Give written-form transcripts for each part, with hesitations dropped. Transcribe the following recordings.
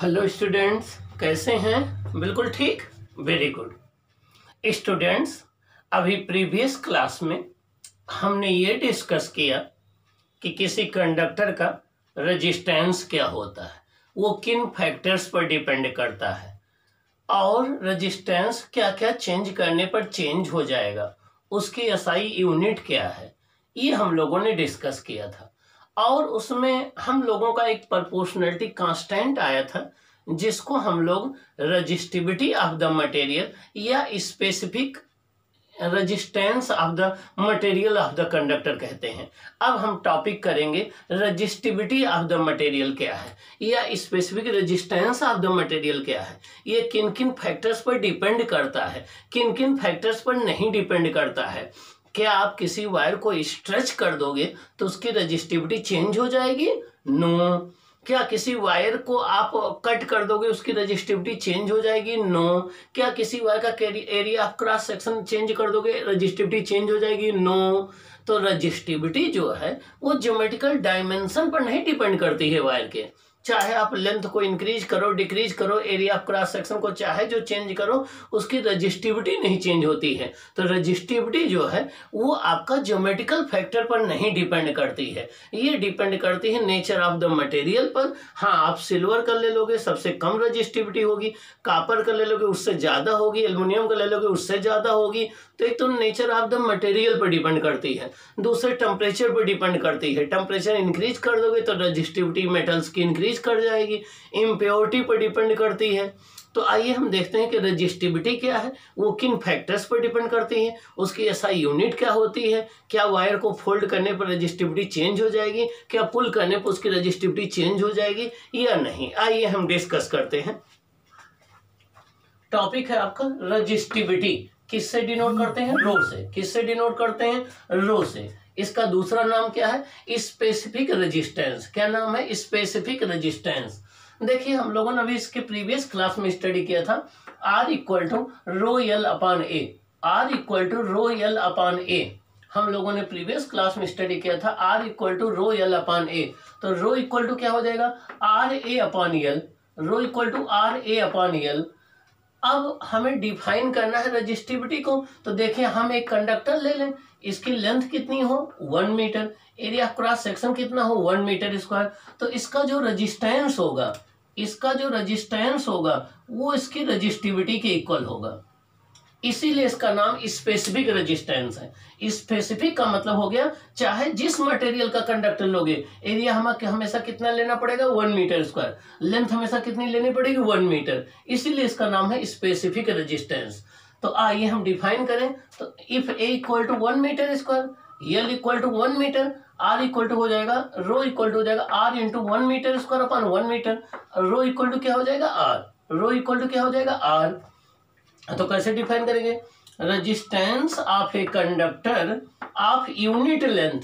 Hello students, कैसे हैं? बिल्कुल ठीक, वेरी गुड। स्टूडेंट्स, अभी प्रीवियस क्लास में हमने ये डिस्कस किया कि किसी कंडक्टर का रेजिस्टेंस क्या होता है, वो किन फैक्टर्स पर डिपेंड करता है और रेजिस्टेंस क्या क्या चेंज करने पर चेंज हो जाएगा, उसकी एसआई यूनिट क्या है, ये हम लोगों ने डिस्कस किया था। और उसमें हम लोगों का एक प्रोपोर्शनलिटी कांस्टेंट आया था जिसको हम लोग रजिस्टिविटी ऑफ द मटेरियल या specific resistance of the material of the conductor कहते हैं। अब हम टॉपिक करेंगे रजिस्टिविटी ऑफ द मटेरियल क्या है या specific resistance of the material क्या है, ये किन किन फैक्टर्स पर डिपेंड करता है, किन किन फैक्टर्स पर नहीं डिपेंड करता है। क्या आप किसी वायर को स्ट्रेच कर दोगे तो उसकी रजिस्टिविटी चेंज हो जाएगी? नो। क्या किसी वायर को आप कट कर दोगे उसकी रजिस्टिविटी चेंज हो जाएगी? नो। क्या किसी वायर का area of cross section change कर दोगे रजिस्टिविटी चेंज हो जाएगी? नो। तो रजिस्टिविटी जो है वो ज्योमेट्रिकल डायमेंशन पर नहीं डिपेंड करती है वायर के। चाहे आप लेंथ को इंक्रीज करो डिक्रीज करो, एरिया ऑफ क्रॉस सेक्शन को चाहे जो चेंज करो, उसकी रजिस्टिविटी नहीं चेंज होती है। तो रजिस्टिविटी जो है वो आपका ज्योमेट्रिकल फैक्टर पर नहीं डिपेंड करती है, ये डिपेंड करती है नेचर ऑफ द मटेरियल पर। हाँ, आप सिल्वर का ले लोगे सबसे कम रजिस्टिविटी होगी, कापर का ले लोगे उससे ज़्यादा होगी, एल्युमिनियम का ले लोगे उससे ज़्यादा होगी। तो एक तो नेचर ऑफ द मटेरियल पर डिपेंड करती है, दूसरे टेम्परेचर पर डिपेंड करती है। टेम्परेचर इंक्रीज कर दोगे तो रजिस्टिविटी मेटल्स की इंक्रीज कर जाएगी, इम्प्योरिटी पर डिपेंड करती है। तो आइए हम देखते हैं कि रजिस्टिविटी क्या है, वो किन फैक्टर्स पर डिपेंड करती है, उसकी एसआई यूनिट क्या होती है, क्या वायर को फोल्ड करने पर रजिस्टिविटी चेंज हो जाएगी, क्या पुल करने पर उसकी रजिस्टिविटी चेंज हो जाएगी या नहीं। आइए हम डिस्कस करते हैं। टॉपिक है आपका रजिस्टिविटी। किससे डिनोट करते हैं? रो से। किससे डिनोट करते हैं? रो से। इसका दूसरा नाम क्या है? Specific resistance. क्या नाम है? Specific resistance. देखिए, हम लोगों ने अभी इसके प्रीवियस क्लास में स्टडी किया था R equal to rho L upon A. R equal to rho L upon A हम लोगों ने प्रीवियस क्लास में स्टडी किया था। R equal to rho L upon A. तो रो इक्वल टू क्या हो जाएगा? R A upon L. Rho equal to R A upon L. अब हमें डिफाइन करना है रजिस्टिविटी को। तो देखिए, हम एक कंडक्टर ले लें, इसकी लेंथ कितनी हो? 1 मीटर, एरिया क्रॉस सेक्शन कितना हो? 1 मीटर स्क्वायर। तो इसका जो रेजिस्टेंस होगा, वो इसकी रजिस्टिविटी के इक्वल होगा, इसीलिए इसका नाम स्पेसिफिक रेजिस्टेंस है। स्पेसिफिक का मतलब हो गया चाहे जिस मटेरियल का कंडक्टर लोगे, एरिया हमेशा कितना लेना पड़ेगा? 1 मीटर स्क्वायर। लेंथ हमेशा कितनी लेनी पड़ेगी? 1 मीटर। इसीलिए इसका नाम है स्पेसिफिक रेजिस्टेंस। तो आइए हम डिफाइन करें। तो if A equal to 1 metre square, L equal to 1 metre, R equal to हो जाएगा रो इक्वल टू हो जाएगा R into 1 metre square upon 1 metre. Rho equal to क्या हो जाएगा? आर। रो इक्वल टू क्या हो जाएगा? आर। तो कैसे डिफाइन करेंगे? Resistance of a conductor of unit length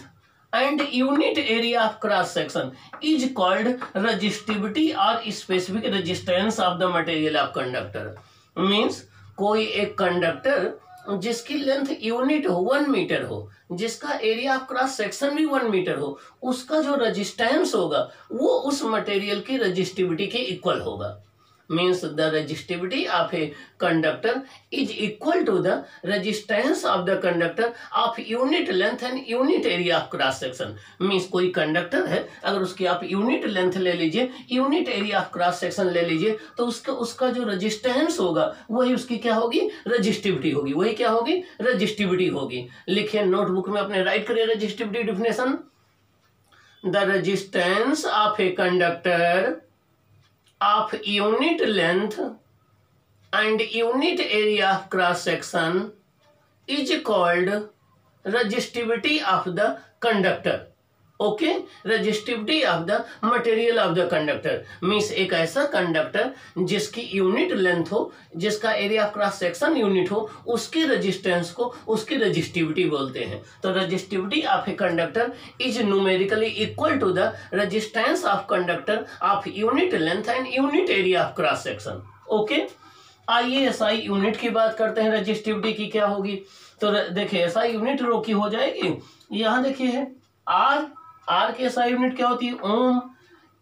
and unit area of cross section is called resistivity और specific resistance of the material of conductor. Means कोई एक कंडक्टर जिसकी लेंथ यूनिट हो 1 मीटर हो, जिसका एरिया ऑफ क्रॉस सेक्शन भी 1 metre हो, उसका जो रेजिस्टेंस होगा वो उस मटेरियल की रेजिस्टिविटी के इक्वल होगा। Means the resistivity of a conductor is equal to the resistance of the conductor of unit length and unit area of cross section। Means कोई कंडक्टर है, अगर उसकी आप यूनिट लेंथ ले लीजिए, unit area of cross section ले लीजिए, तो उसका जो रेजिस्टेंस होगा वही उसकी क्या होगी? रजिस्टिविटी होगी। वही क्या होगी? रजिस्टिविटी होगी। लिखिए नोटबुक में अपने, राइट करिए resistivity definition. The resistance of a conductor of unit length and unit area of cross section is called resistivity of the conductor। Okay, resistivity of the material of the conductor means एक ऐसा conductor जिसकी unit length हो, जिसका area of cross section unit हो, उसकी resistance को उसकी resistivity बोलते हैं। तो resistivity of a conductor is numerically equal to the resistance of conductor of unit length and unit area of cross section. Okay, आइए एसआई यूनिट की बात करते हैं। रेजिस्टिविटी की क्या होगी? तो देखिए, एसआई यूनिट रो की हो जाएगी। यहाँ देखिए है आर की एसआई यूनिट क्या होती है? ओम।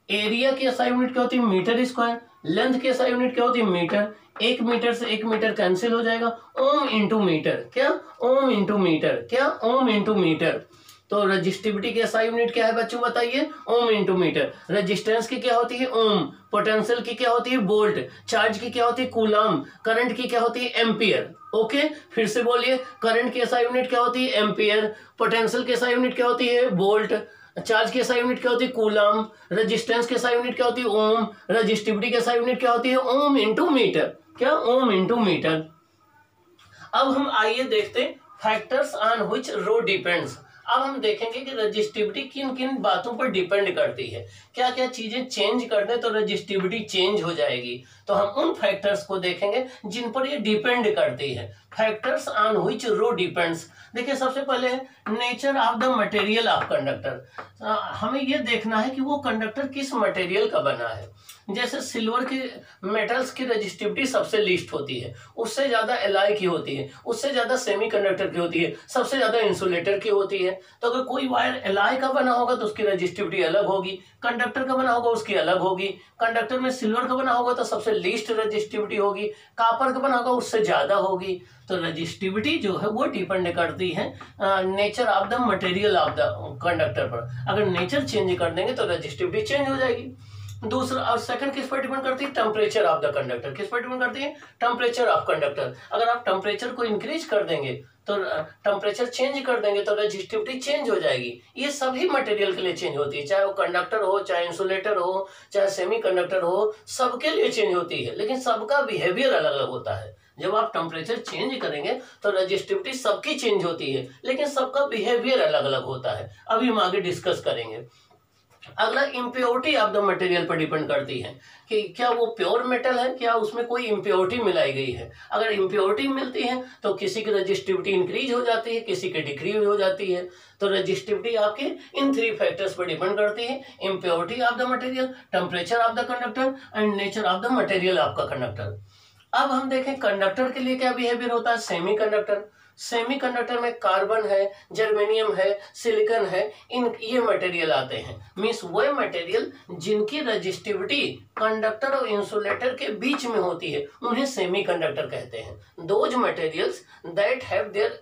एरिया की एसआई यूनिट क्या होती है? Metre square. लेंथ की एसआई यूनिट क्या होती है? मीटर। 1 मीटर से 1 मीटर कैंसिल हो जाएगा, ओम इंटू मीटर। क्या? Ohm into metre. क्या? Ohm into metre. तो रजिस्टिविटी की एसआई यूनिट क्या है बच्चों बताइए? ओम इंटू मीटर। रेजिस्टेंस की क्या होती है? ओम। पोटेंशियल की क्या होती है? वोल्ट। चार्ज की क्या होती है? कूलम। करंट की क्या होती है? एम्पियर। ओके, फिर से बोलिए, करंट की एसआई यूनिट क्या होती है? एम्पियर। पोटेंशियल की एसआई यूनिट क्या होती है? वोल्ट। चार्ज की एसआई यूनिट क्या होती है? कूलम। रेजिस्टेंस की एसआई यूनिट क्या होती है? ओम। रजिस्टिविटी की एसआई यूनिट क्या होती है? Ohm into metre. क्या? Ohm into metre. अब हम आइए देखते हैं factors on which rho depends. अब हम देखेंगे कि रजिस्टिविटी किन किन बातों पर डिपेंड करती है, क्या क्या चीजें चेंज कर दें तो रजिस्टिविटी चेंज हो जाएगी। तो हम उन फैक्टर्स को देखेंगे जिन पर ये डिपेंड करती है। Factors on which rho depends. देखिए, सबसे पहले है nature of the material of conductor. हमें यह देखना है कि वो कंडक्टर किस मटेरियल का बना है। जैसे सिल्वर के मेटल्स की रजिस्टिविटी सबसे लीस्ट होती है, उससे ज्यादा एलॉय की होती है, उससे ज्यादा सेमीकंडक्टर की होती है, सबसे ज्यादा इंसुलेटर की होती है। तो अगर कोई वायर एलॉय का बना होगा तो उसकी रजिस्टिविटी अलग होगी, कंडक्टर का बना होगा उसकी अलग होगी। कंडक्टर में सिल्वर का बना होगा तो सबसे लीस्ट रजिस्टिविटी होगी, कापर का बना होगा उससे ज्यादा होगी। तो रजिस्टिविटी जो है वो डिपेंड करती है nature of the material of the conductor पर। अगर नेचर चेंज कर देंगे तो रजिस्टिविटी चेंज हो जाएगी। दूसरा और सेकंड किस पर डिपेंड करती है? Temperature of the conductor. किस पर डिपेंड करती है? Temperature of conductor. अगर आप टेम्परेचर को इंक्रीज कर देंगे तो टेम्परेचर चेंज कर देंगे तो रजिस्टिविटी चेंज हो जाएगी। ये सभी मटेरियल के लिए चेंज होती है, चाहे वो कंडक्टर हो, चाहे इंसुलेटर हो, चाहे सेमीकंडक्टर हो, सबके लिए चेंज होती है। लेकिन सबका बिहेवियर अलग अलग होता है। जब आप टेम्परेचर चेंज करेंगे तो रजिस्टिविटी सबकी चेंज होती है, लेकिन सबका बिहेवियर अलग अलग होता है। अभी हम आगे डिस्कस करेंगे। अगला इम्प्योरिटी ऑफ द मटेरियल पर डिपेंड करती है कि क्या वो प्योर मेटल है, क्या उसमें कोई इम्प्योरिटी मिलाई गई है। अगर इम्प्योरिटी मिलती है तो किसी की रजिस्टिविटी इंक्रीज हो जाती है, किसी की डिक्रीज हो जाती है। तो रजिस्टिविटी आपके इन 3 फैक्टर्स पर डिपेंड करती है: impurity of the material, temperature of the conductor and nature of the material of the conductor. अब हम देखें कंडक्टर के लिए क्या बिहेवियर होता है। सेमीकंडक्टर। सेमीकंडक्टर में कार्बन है, जर्मेनियम है, सिलिकॉन है, इन ये मटेरियल आते हैं। मींस वो मटेरियल जिनकी रजिस्टिविटी कंडक्टर और इंसुलेटर के बीच में होती है उन्हें सेमीकंडक्टर कहते हैं। Those materials that have their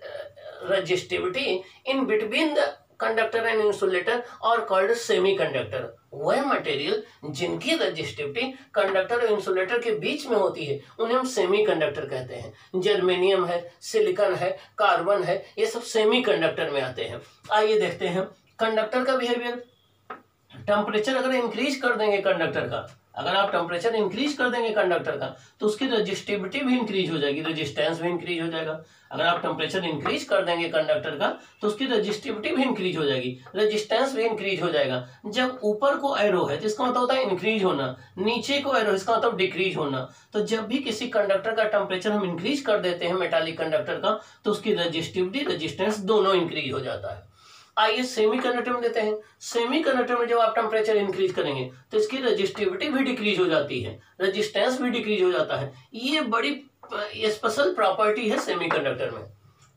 resistivity in between the conductor and insulator और कॉल्ड सेमीकंडक्टर। वह मटेरियल जिनकी रजिस्टिविटी कंडक्टर और इंसुलेटर के बीच में होती है उन्हें हम सेमीकंडक्टर कहते हैं। जर्मेनियम है, सिलिकॉन है, कार्बन है, ये सब सेमीकंडक्टर में आते हैं। आइए देखते हैं कंडक्टर का बिहेवियर। टेम्परेचर अगर इंक्रीज कर देंगे कंडक्टर का, अगर आप टेम्परेचर इंक्रीज कर देंगे कंडक्टर का तो उसकी रजिस्टिविटी भी इंक्रीज हो जाएगी, रेजिस्टेंस भी इंक्रीज हो जाएगा। अगर आप टेम्परेचर इंक्रीज कर देंगे कंडक्टर का तो उसकी रजिस्टिविटी भी इंक्रीज हो जाएगी, रेजिस्टेंस भी इंक्रीज हो जाएगा। जब ऊपर को एरो है तो इसका मतलब होता है इंक्रीज होना, नीचे को एरो इसका मतलब डिक्रीज होना। तो जब भी किसी कंडक्टर का टेम्परेचर हम इंक्रीज कर देते हैं मेटालिक कंडक्टर का तो उसकी रजिस्टिविटी, रेजिस्टेंस दोनों इंक्रीज हो जाता है। आइए सेमीकंडक्टर में देते हैं। सेमीकंडक्टर में जब आप टेम्परेचर इंक्रीज करेंगे तो इसकी रजिस्टिविटी भी डिक्रीज हो जाती है, रेजिस्टेंस भी डिक्रीज हो जाता है। ये बड़ी स्पेशल प्रॉपर्टी है सेमीकंडक्टर में,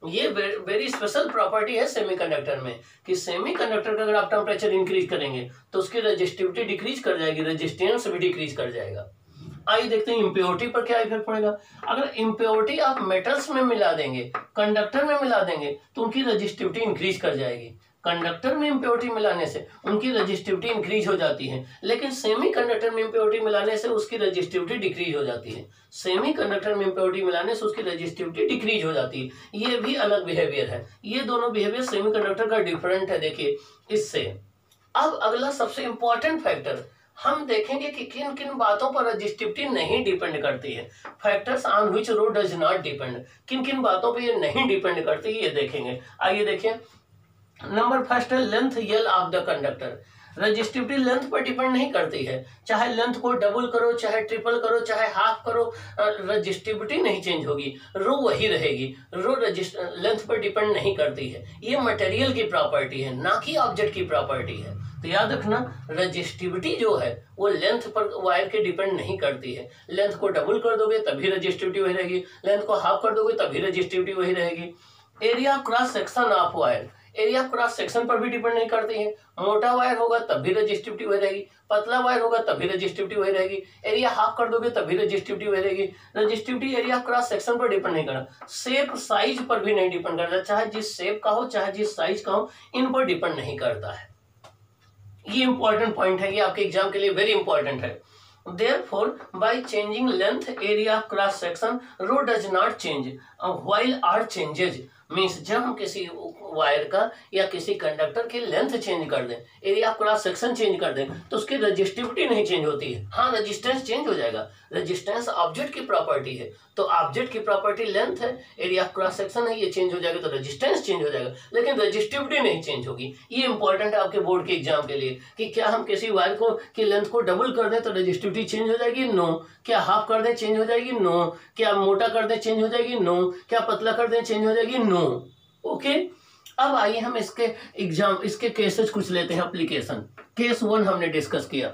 ये वेरी स्पेशल प्रॉपर्टी है सेमीकंडक्टर में कि सेमीकंडक्टर का अगर आप टेम्परेचर इंक्रीज करेंगे तो उसकी रजिस्टिविटी डिक्रीज कर जाएगी, रेजिस्टेंस भी डिक्रीज कर जाएगा। आइए देखते हैं इम्प्योरिटी पर क्या इफेक्ट पड़ेगा। अगर इम्प्योरिटी आप मेटल्स में मिला देंगे, कंडक्टर में मिला देंगे तो उनकी रजिस्टिविटी इंक्रीज कर जाएगी। कंडक्टर में इम्प्योरिटी मिलाने से उनकी रजिस्टिविटी इंक्रीज हो जाती है, लेकिन सेमीकंडक्टर में इम्प्योरिटी मिलाने से उसकी रजिस्टिविटी डिक्रीज हो जाती है। सेमीकंडक्टर में इम्प्योरिटी मिलाने से उसकी रजिस्टिविटी डिक्रीज हो जाती है। ये भी अलग बिहेवियर है, ये दोनों बिहेवियर सेमीकंडक्टर का डिफरेंट है। देखिए इससे अब अगला सबसे इंपॉर्टेंट फैक्टर हम देखेंगे कि किन किन बातों पर रजिस्टिविटी नहीं डिपेंड करती है। Factors on which rho does not depend, किन किन बातों पर ये नहीं डिपेंड करती है ये देखेंगे। आइए देखिए, नंबर फर्स्ट है length L of the conductor. Resistivity length पर डिपेंड नहीं करती है, चाहे लेंथ को डबल करो, चाहे ट्रिपल करो, चाहे हाफ करो, रजिस्टिविटी नहीं चेंज होगी, रो वही रहेगी। रो लेंथ पर डिपेंड नहीं करती है, ये मटेरियल की प्रॉपर्टी है ना कि ऑब्जेक्ट की प्रॉपर्टी है। तो याद रखना रजिस्टिविटी जो है वो लेंथ पर वायर के डिपेंड नहीं करती है। लेंथ को डबल कर दोगे तभी रजिस्टिविटी वही रहेगी, लेंथ को हाफ कर दोगे तभी रजिस्टिविटी वही रहेगी। Area cross section of wire, area of cross section पर भी डिपेंड नहीं करती है। मोटा वायर होगा तब भी रजिस्टिविटी वही रहेगी, पतला वायर होगा तब भी रजिस्टिविटी वही रहेगी, एरिया हाफ कर दोगे तब भी रजिस्टिविटी वही रहेगी। Resistivity area of cross section पर डिपेंड नहीं करता, शेप साइज पर भी नहीं डिपेंड करता, चाहे जिस शेप का हो चाहे जिस साइज का हो, इन पर डिपेंड नहीं करता है। ये इंपॉर्टेंट पॉइंट है, ये आपके एग्जाम के लिए वेरी इंपॉर्टेंट है। Therefore, by changing length area of cross section, rho does not change while R changes। Means जब हम किसी वायर का या किसी कंडक्टर की लेंथ चेंज कर दें, area of cross section change कर दें, तो उसकी रजिस्टिविटी नहीं चेंज होती है। हाँ, रजिस्टेंस चेंज हो जाएगा, रजिस्टेंस ऑब्जेक्ट की प्रॉपर्टी है, तो ऑब्जेक्ट की प्रॉपर्टी लेंथ है, एरिया ऑफ क्रॉस सेक्शन है, ये चेंज हो जाएगा तो रजिस्टेंस चेंज हो जाएगा, लेकिन रजिस्टिविटी नहीं चेंज होगी। ये इंपॉर्टेंट है आपके बोर्ड के एग्जाम के लिए कि क्या हम किसी वायर को की लेंथ को डबल कर दें तो रजिस्टिविटी चेंज हो जाएगी? नो। क्या हाफ कर दें चेंज हो जाएगी? नो। क्या मोटा कर दें चेंज हो जाएगी? नो। क्या पतला कर दें चेंज हो जाएगी? नो। ओके, अब आइए हम इसके केसेस कुछ लेते हैं। एप्लीकेशन केस 1 हमने डिस्कस किया।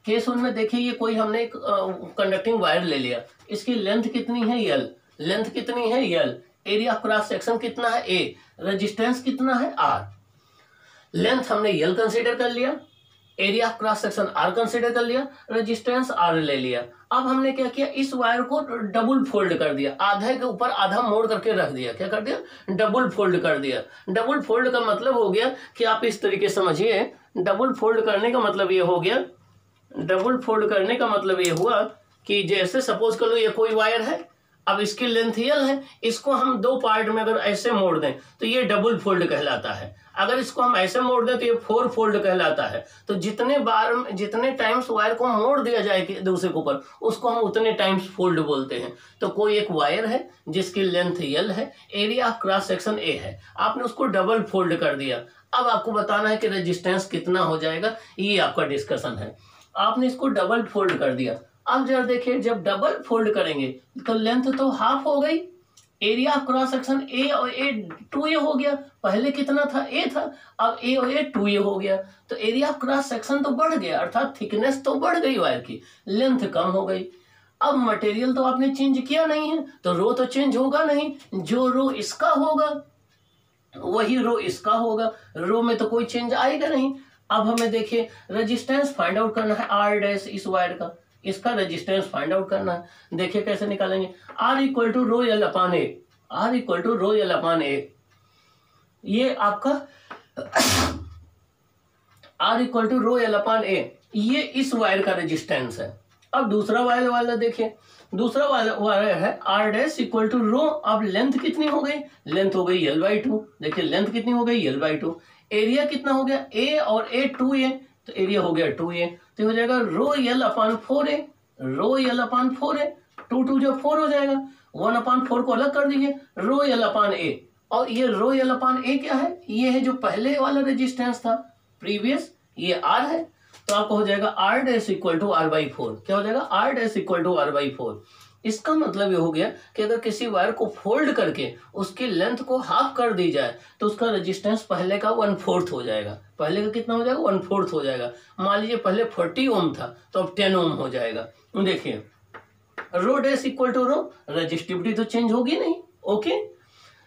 केस 1 में देखिए, ये कोई हमने एक कंडक्टिंग वायर ले लिया, इसकी लेंथ कितनी है? L। लेंथ कितनी है? L। Area of cross section कितना है? A। रेजिस्टेंस कितना है? R। लेंथ हमने L कंसीडर कर लिया, area of cross section R consider कर लिया, रेजिस्टेंस R ले लिया। अब हमने क्या किया, इस वायर को डबल फोल्ड कर दिया, आधे के ऊपर आधा मोड़ करके रख दिया। क्या कर दिया? डबल फोल्ड कर दिया। डबल फोल्ड का मतलब हो गया कि आप इस तरीके समझिए, डबल फोल्ड करने का मतलब ये हो गया, डबल फोल्ड करने का मतलब ये हुआ कि जैसे सपोज कर लो ये कोई वायर है, अब इसकी लेंथ L है, इसको हम 2 पार्ट में अगर ऐसे मोड़ दें तो ये डबल फोल्ड कहलाता है। अगर इसको हम ऐसे मोड़ दें तो ये 4 फोल्ड कहलाता है। तो जितने टाइम्स वायर को मोड़ दिया जाए दूसरे के ऊपर, उसको हम उतने टाइम्स फोल्ड बोलते हैं। तो कोई एक वायर है जिसकी लेंथ L है, area of cross section A है, आपने उसको डबल फोल्ड कर दिया। अब आपको बताना है कि रेजिस्टेंस कितना हो जाएगा, ये आपका डिस्कशन है। आपने इसको डबल फोल्ड कर दिया। अब जरा देखिए, जब डबल फोल्ड करेंगे तो लेंथ तो हाफ हो गई, area of cross section A और A 2A हो गया। पहले कितना था? A था, अब A और A 2A हो गया, तो एरिया ऑफ क्रॉस सेक्शन तो बढ़ गया, अर्थात थिकनेस तो बढ़ गई वायर की, लेंथ कम हो गई। अब मटेरियल तो आपने चेंज किया नहीं है, तो रो तो चेंज होगा नहीं, जो रो इसका होगा वही रो इसका होगा, रो में तो कोई चेंज आएगा नहीं। अब हमें देखिए रेजिस्टेंस फाइंड आउट करना है R' इस वायर का, इसका रेजिस्टेंस फाइंड आउट करना है। देखिए कैसे निकालेंगे, R equal to rho L upon A, R equal to rho L upon A, ये आपका R equal to rho L upon A, ये इस वायर का रेजिस्टेंस है। अब दूसरा वायर वाला देखिए, दूसरा वायर है R' इक्वल टू रो। अब लेंथ कितनी हो गई? लेंथ हो गई L/2। देखिए लेंथ कितनी हो गई? L/2। एरिया कितना हो गया? A और A 2A, तो एरिया हो गया 2A, तो हो जाएगा रो L अपान 4A, रो L अपान 4A, 2 जब 4 हो जाएगा, 1 अपान 4 को अलग कर दीजिए, रो L अपान A। और ये रो L अपान A क्या है? ये है जो पहले वाला रेजिस्टेंस था प्रीवियस, ये R है, तो आपको हो जाएगा R' इक्वल टू R/4। क्या हो जाएगा? R' equal to R/4। इसका मतलब ये हो गया कि अगर किसी वायर को फोल्ड करके उसकी लेंथ को हाफ कर दी जाए तो उसका रेजिस्टेंस पहले का 1/4 हो जाएगा। पहले का कितना हो जाएगा? 1/4 हो जाएगा। मान लीजिए पहले 40 ओम था तो अब 10 ओम हो जाएगा। देखिए rho dash equal to rho, resistivity तो चेंज होगी नहीं। Okay,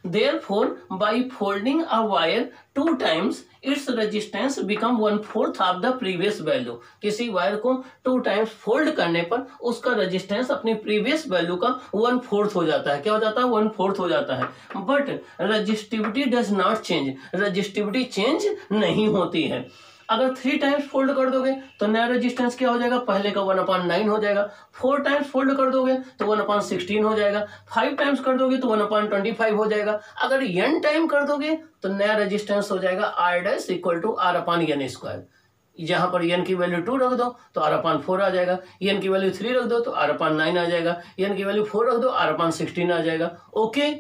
therefore by folding a wire 2 times its resistance become 1/4 of the previous value। किसी वायर को 2 टाइम्स फोल्ड करने पर उसका रेजिस्टेंस अपनी प्रीवियस वैल्यू का 1/4 हो जाता है। क्या हो जाता है? 1/4 हो जाता है। But resistivity does not change, resistivity change नहीं होती है। अगर 3 टाइम्स फोल्ड कर दोगे तो नया रेजिस्टेंस क्या हो जाएगा? पहले का 1/9 हो जाएगा। 4 टाइम्स फोल्ड कर दोगे तो 1/16 हो जाएगा। 5 टाइम्स कर दोगे तो 1/25 हो जाएगा। अगर n टाइम कर दोगे तो नया रेजिस्टेंस हो जाएगा R' equal to R upon n square. जहां पर n की वैल्यू 2 रख दो तो R अपान 4 आ जाएगा, n की वैल्यू 3 रख दो तो R अपान 9 आ जाएगा, n की वैल्यू 4 रख दो R अपान 16 आ जाएगा। ओके,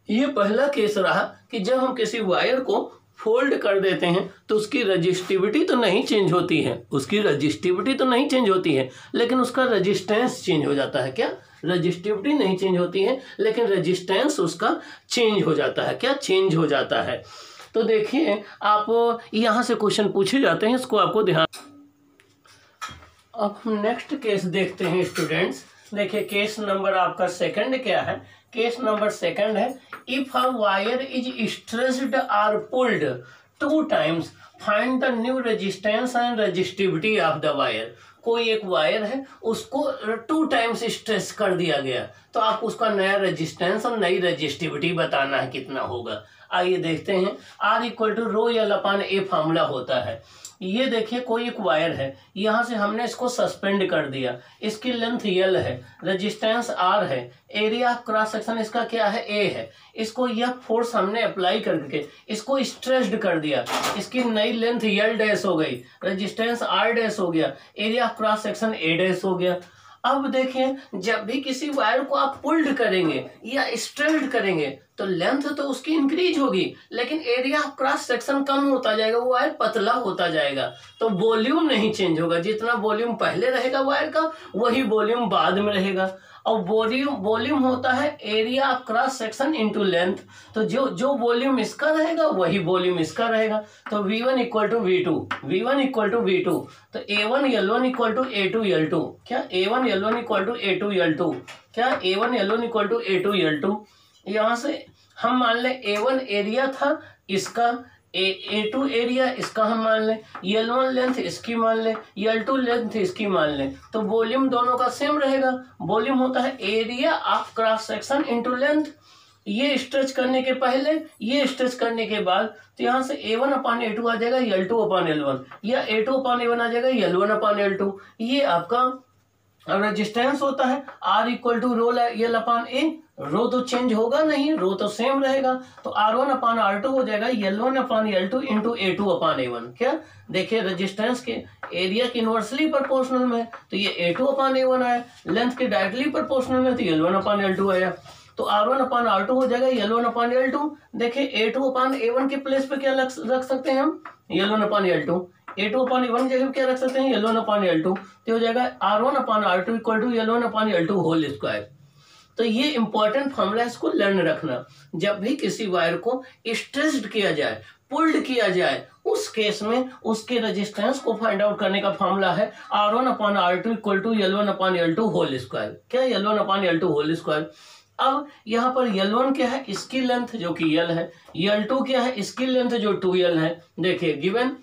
ये पहला केस रहा कि जब हम किसी वायर को फोल्ड कर देते हैं तो उसकी रजिस्टिविटी तो नहीं चेंज होती है, उसकी रजिस्टिविटी तो नहीं चेंज होती है, लेकिन उसका रेजिस्टेंस चेंज हो जाता है। क्या? रजिस्टिविटी नहीं चेंज होती है लेकिन रेजिस्टेंस उसका चेंज हो जाता है। क्या? चेंज हो जाता है। तो देखिए आप यहाँ से क्वेश्चन पूछे जाते हैं, इसको आपको ध्यान। अब हम नेक्स्ट केस देखते हैं स्टूडेंट्स। देखिए केस नंबर आपका 2 क्या है? केस नंबर सेकंड है, if a wire is stressed और pulled 2 times find the new resistance and resistivity of the wire. कोई एक वायर है, उसको 2 times स्ट्रेस कर दिया गया, तो आप उसका नया रेजिस्टेंस और नई रेजिस्टिविटी बताना है कितना होगा। आइए देखते हैं। R equal to rho L upon A formula होता है। ये देखिए कोई एक वायर है, यहाँ से हमने इसको सस्पेंड कर दिया, इसकी लेंथ L है, रेजिस्टेंस R है, एरिया ऑफ क्रॉस सेक्शन इसका क्या है A है। इसको यह फोर्स हमने अप्लाई करके इसको स्ट्रेस्ड कर दिया, इसकी नई लेंथ L डैश हो गई, रेजिस्टेंस R डैश हो गया, area of cross section A dash हो गया। अब देखें, जब भी किसी वायर को आप पुल्ड करेंगे या स्ट्रेस्ड करेंगे तो लेंथ तो उसकी इंक्रीज होगी, लेकिन एरिया ऑफ क्रॉस सेक्शन कम होता जाएगा, वो वायर पतला होता जाएगा, तो वॉल्यूम नहीं चेंज होगा। जितना वॉल्यूम पहले रहेगा वायर का, वही वॉल्यूम बाद में रहेगा। और वॉल्यूम होता है area of cross section into length, तो जो वॉल्यूम इसका रहेगा वही वॉल्यूम इसका रहेगा। तो V1 equal to V2, V1 equal to V2, तो A1 L1 equal to A2 L2, क्या A1 L1 equal to A2 L2, क्या A1 L1 equal to A2 L2। यहाँ से हम मान लें A1 एरिया था इसका, A2 एरिया इसका हम मान लें, L1 लेंथ इसकी मान लें, L2 लेंथ इसकी मान लें, तो वॉल्यूम दोनों का सेम रहेगा। वॉल्यूम होता है area of cross section into length. ये स्ट्रेच करने के पहले, ये स्ट्रेच करने के बाद, तो यहाँ से A1 अपान A2 आ जाएगा L2 अपान L1, या A2 अपान A1 आ जाएगा L1 अपान L2। ये आपका रेजिस्टेंस होता है। R equal to rho L upon A, rho तो चेंज होगा नहीं, रो तो सेम रहेगा, तो R1 अपान R2 हो जाएगा L1 upon L2 into A2 upon A1। क्या देखिए, रेजिस्टेंस के एरिया के इनवर्सली प्रोपोर्शनल में, तो ये A2 अपान A1 आया, लेंथ के डायरेक्टली प्रोपोर्शनल में, तो L1 अपान L2 आया, तो R1 अपान R2 हो जाएगा L1 अपान L2। देखिए A2 अपान A1 के प्लेस पे क्या रख सकते हैं हम, L1 upon L2। A2 upon A1 की जगह क्या रख सकते हैं, L1 अपान L2, तो हो जाएगा R1 upon R2 equal to L1 upon L2 whole square. तो ये इंपॉर्टेंट फॉर्मूला, इसको लर्न रखना। जब भी किसी वायर को स्ट्रेस्ड किया जाए, पुल्ड किया जाए, उस केस में उसके रेजिस्टेंस को फाइंड आउट करने का फॉर्मूला है R1 upon R2 equal to L1 upon L2 whole square. क्या L1 upon L2 whole square. अब यहाँ पर L1 क्या है, इसकी लेंथ जो कि L है, L2 क्या है, इसकी लेंथ जो 2L है। देखिए given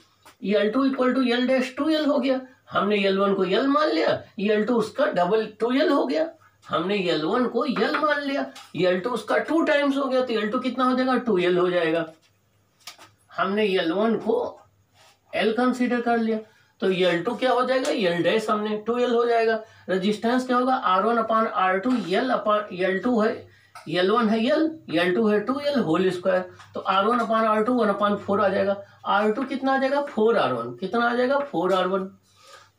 L2 equal to L dash 2L हो गया, हमने L1 को L मान लिया, L2 उसका डबल 2L हो गया, हमने L1 को L मान लिया, L2 उसका 2 टाइम्स हो गया, तो L2 कितना हो जाएगा, 2L हो जाएगा। हमने L1 को L कंसीडर कर लिया, तो L2 क्या हो जाएगा, L डैश हमने 2L हो जाएगा। रेजिस्टेंस क्या होगा, R1 अपान R2 L अपान L2 है, L1 है L, L2 है 2L होल स्क्वायर, तो R1 अपान R2 1 अपान 4 आ जाएगा। R2 कितना आ जाएगा, 4R1, कितना आ जाएगा, 4R1।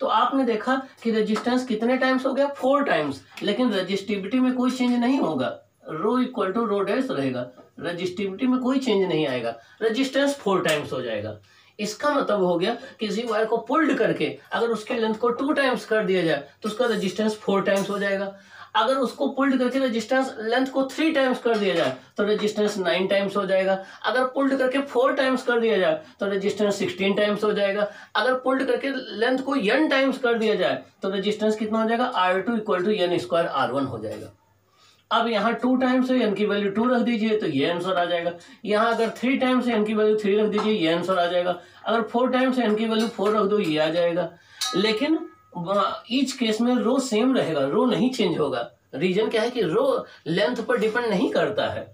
तो आपने देखा कि रेजिस्टेंस कितने टाइम्स हो गया, 4 टाइम्स, लेकिन रेजिस्टिविटी में कोई चेंज नहीं होगा, रो इक्वल टू रो डैश रहेगा, रेजिस्टिविटी में कोई चेंज नहीं आएगा, रेजिस्टेंस 4 टाइम्स हो जाएगा। इसका मतलब हो गया किसी वायर को पुल्ड करके अगर उसके लेंथ को 2 टाइम्स कर दिया जाए तो उसका रेजिस्टेंस 4 टाइम्स हो जाएगा। अगर उसको पुल्ड करके रेजिस्टेंस लेंथ को 3 टाइम्स कर दिया जाए तो रेजिस्टेंस 9 टाइम्स हो जाएगा। अगर पुल्ड करके 4 टाइम्स कर दिया जाए तो रेजिस्टेंस 16 टाइम्स हो जाएगा। अगर पुल्ड करके लेंथ को n टाइम्स कर दिया जाए तो रेजिस्टेंस कितना हो जाएगा, R2 equal to n square R1 हो जाएगा। अब यहाँ 2 टाइम्स है, n की वैल्यू 2 रख दीजिए तो ये आंसर आ जाएगा। यहाँ अगर 3 टाइम्स है, n की वैल्यू 3 रख दीजिए, ये आंसर आ जाएगा। अगर 4 टाइम्स है, n की वैल्यू 4 रख दो, ये आ जाएगा। लेकिन ईच केस में रो सेम रहेगा, रो नहीं चेंज होगा। रीजन क्या है कि रो लेंथ पर डिपेंड नहीं करता है।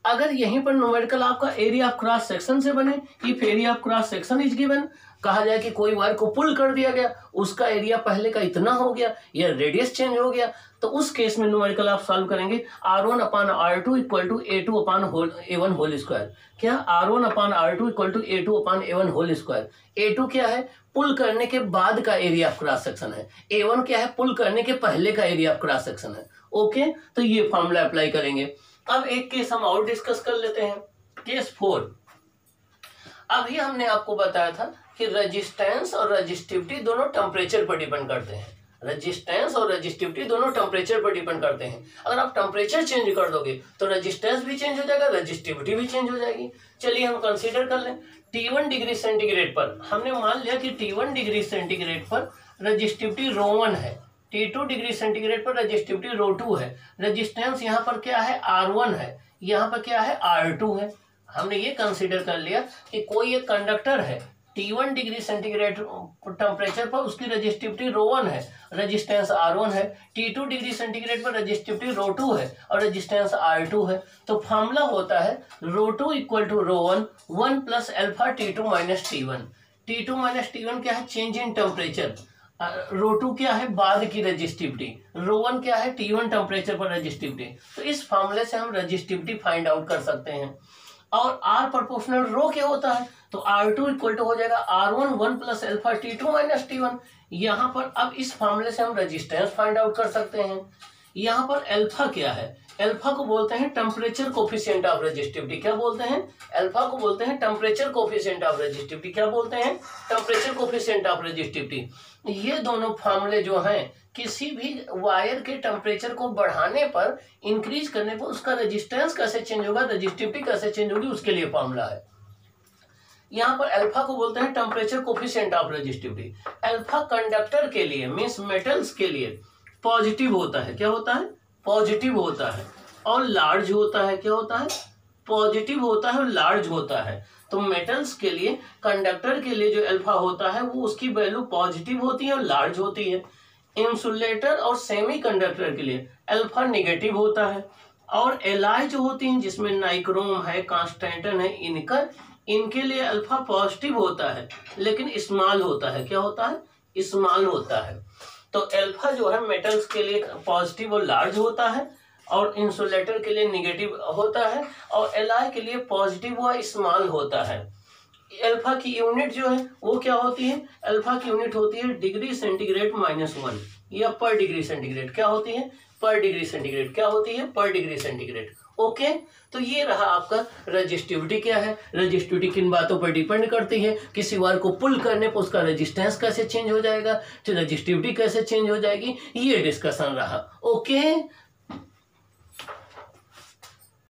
अगर यहीं पर न्यूमेरिकल आपका एरिया ऑफ क्रॉस सेक्शन से बने, if area of cross section is given, कहा जाए कि कोई वायर को पुल कर दिया गया, उसका एरिया पहले का इतना हो गया या रेडियस चेंज हो गया, तो उस केस में न्यूमेरिकल आप सॉल्व करेंगे R1 upon R2 equal to A2 upon A1 whole square. क्या R1 upon R2 equal to A2 upon A1 whole square. A2 क्या है, पुल करने के बाद का एरिया ऑफ क्रॉस सेक्शन है। A1 क्या है, पुल करने के पहले का एरिया ऑफ क्रॉस सेक्शन है। ओके, तो ये फॉर्मूला अप्लाई करेंगे। अब एक केस हम और डिस्कस कर लेते हैं, केस 4। अभी हमने आपको बताया था कि रेजिस्टेंस और रेजिस्टिविटी दोनों टेम्परेचर पर डिपेंड करते हैं। रेजिस्टेंस और रेजिस्टिविटी दोनों टेम्परेचर पर डिपेंड करते हैं। अगर आप टेम्परेचर चेंज कर दोगे तो रेजिस्टेंस भी चेंज हो जाएगा, रेजिस्टिविटी भी चेंज हो जाएगी। चलिए हम कंसीडर कर लें T1 डिग्री सेंटीग्रेड पर, हमने मान लिया कि T1 डिग्री सेंटीग्रेड पर रेजिस्टिविटी ρ1 है। T2 डिग्री सेंटीग्रेड पर रेजिस्टिविटी ρ2 है। रेजिस्टेंस यहाँ पर क्या है, R1 है, यहाँ पर क्या है, R2 है। हमने ये कंसीडर कर लिया कि कोई एक कंडक्टर है T1 डिग्री सेंटीग्रेड टेम्परेचर पर, उसकी रेजिस्टिविटी ρ1 है, रेजिस्टेंस R1 है। T2 डिग्री सेंटीग्रेड पर रेजिस्टिविटी ρ2 है और रेजिस्टेंस R2 है। तो फार्मूला होता है ρ2 equal to ρ1 1 plus alpha T2 minus T1। T2 minus T1 क्या है, चेंज इन टेम्परेचर। ρ2 क्या है, बाद की रेजिस्टिविटी। ρ1 क्या है, T1 टेम्परेचर पर रेजिस्टिविटी। तो इस फार्मूले से हम रेजिस्टिविटी फाइंड आउट कर सकते हैं। और R प्रोपोर्शनल रो क्या होता है, तो R2 इक्वल टू हो जाएगा R1 1 plus alpha T2 minus T1। यहाँ पर अब इस फार्मूले से हम रेजिस्टेंस फाइंड आउट कर सकते हैं। यहाँ पर अल्फा क्या है, अल्फा को बोलते हैं टेम्परेचर कोफिशिएंट ऑफ रेजिस्टिविटी। क्या बोलते हैं, अल्फा को बोलते हैं टेम्परेचर कोफिशिएंट ऑफ रेजिस्टिविटी। क्या बोलते हैं, टेम्परेचर कोफिशिएंट ऑफ रेजिस्टिविटी। ये दोनों फार्मूले जो हैं, किसी भी वायर के टेम्परेचर को बढ़ाने पर, इंक्रीज करने पर उसका रेजिस्टेंस कैसे चेंज होगा, रेजिस्टिविटी कैसे चेंज होगी, उसके लिए फार्मूला है। यहाँ पर अल्फा को बोलते हैं temperature coefficient of resistivity. Alpha conductor के लिए मींस मेटल्स के लिए पॉजिटिव होता है। क्या होता है, पॉजिटिव होता है और लार्ज होता है। क्या होता है, पॉजिटिव होता है और लार्ज होता है। तो मेटल्स के लिए, कंडक्टर के लिए जो अल्फा होता है वो उसकी वैल्यू पॉजिटिव होती है और लार्ज होती है। इंसुलेटर और सेमी कंडक्टर के लिए अल्फा नेगेटिव होता है। और एलाई जो होती हैं, जिसमें नाइक्रोम है, कांस्टेंटन है, इनके लिए अल्फा पॉजिटिव होता है लेकिन स्मॉल होता है। क्या होता है, स्मॉल होता है। तो अल्फा जो है मेटल्स के लिए पॉजिटिव और लार्ज होता है और इंसुलेटर के लिए नेगेटिव होता है और एलाई के लिए पॉजिटिव व स्मॉल होता है। अल्फा की यूनिट जो है वो क्या होती है, अल्फा की यूनिट होती है डिग्री सेंटीग्रेड -1 या पर डिग्री सेंटीग्रेड। क्या होती है, पर डिग्री सेंटीग्रेड। क्या होती है, पर डिग्री सेंटीग्रेड। ओके, तो ये रहा आपका रेजिस्टिविटी। क्या है, रेजिस्टिविटी किन बातों पर डिपेंड करती है, किसी वायर को पुल करने पर उसका रेजिस्टेंस कैसे चेंज हो जाएगा, तो रेजिस्टिविटी कैसे चेंज हो जाएगी, ये डिस्कशन रहा। ओके।